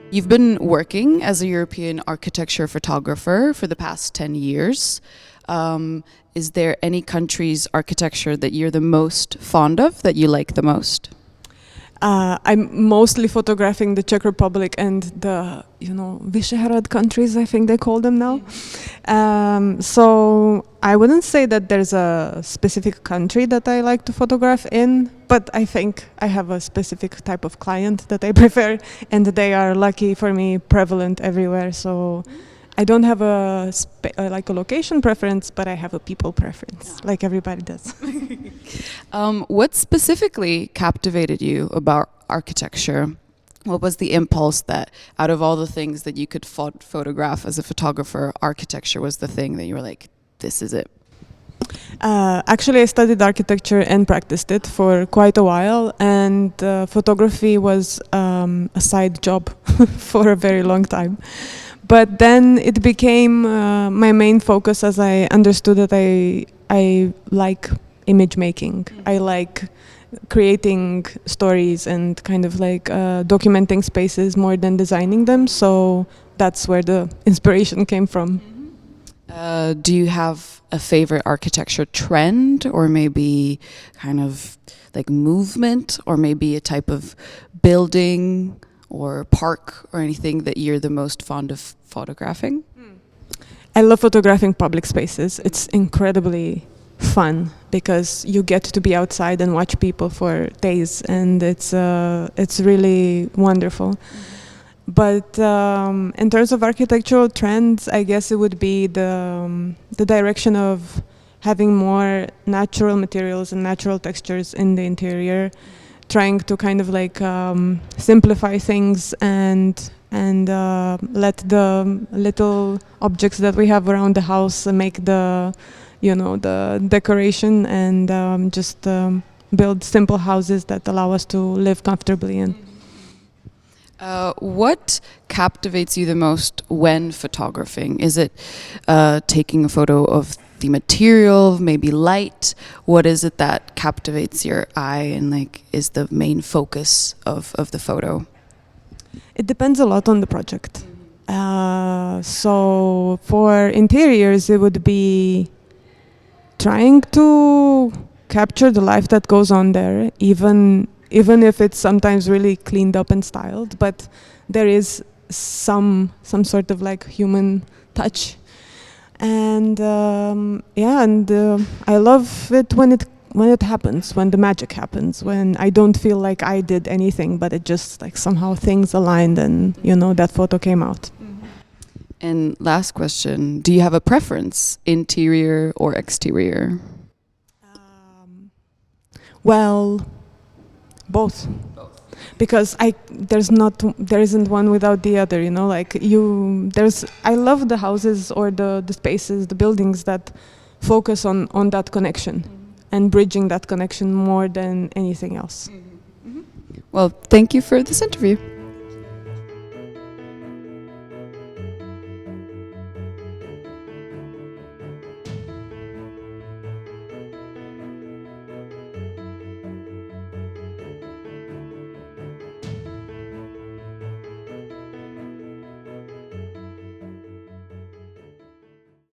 You've been working as a European architecture photographer for the past 10 years. Is there any country's architecture that you're the most fond of, that you like the most? I'm mostly photographing the Czech Republic and the, Visegrad countries, I think they call them now. So I wouldn't say that there's a specific country that I like to photograph in, but I think I have a specific type of client that I prefer, and they are, lucky for me, prevalent everywhere. So I don't have a location preference, but I have a people preference, like everybody does. What specifically captivated you about architecture? What was the impulse that, out of all the things that you could photograph as a photographer, architecture was the thing that you were like, this is it? Actually, I studied architecture and practiced it for quite a while, and photography was a side job for a very long time. But then it became my main focus as I understood that I like image making. Mm-hmm. I like creating stories and kind of like documenting spaces more than designing them. So that's where the inspiration came from. Mm-hmm. Do you have a favorite architecture trend, or maybe kind of like movement, or maybe a type of building or park or anything that you're the most fond of photographing? I love photographing public spaces. It's incredibly fun because you get to be outside and watch people for days, and it's really wonderful. Mm-hmm. But in terms of architectural trends, I guess it would be the direction of having more natural materials and natural textures in the interior, trying to kind of like simplify things and let the little objects that we have around the house make the decoration, and just build simple houses that allow us to live comfortably in. What captivates you the most when photographing? Is it taking a photo of the material, maybe light? What is it that captivates your eye and like is the main focus of the photo? It depends a lot on the project. So for interiors, it would be trying to capture the life that goes on there, even if it's sometimes really cleaned up and styled, but there is some sort of like human touch. And I love it when it happens, when the magic happens, when I don't feel like I did anything, but it just like somehow things aligned and that photo came out. And last question, do you have a preference, interior or exterior? Well, both. Because there isn't one without the other, I love the houses or the spaces, the buildings that focus on that connection, and bridging that connection more than anything else. Well, thank you for this interview.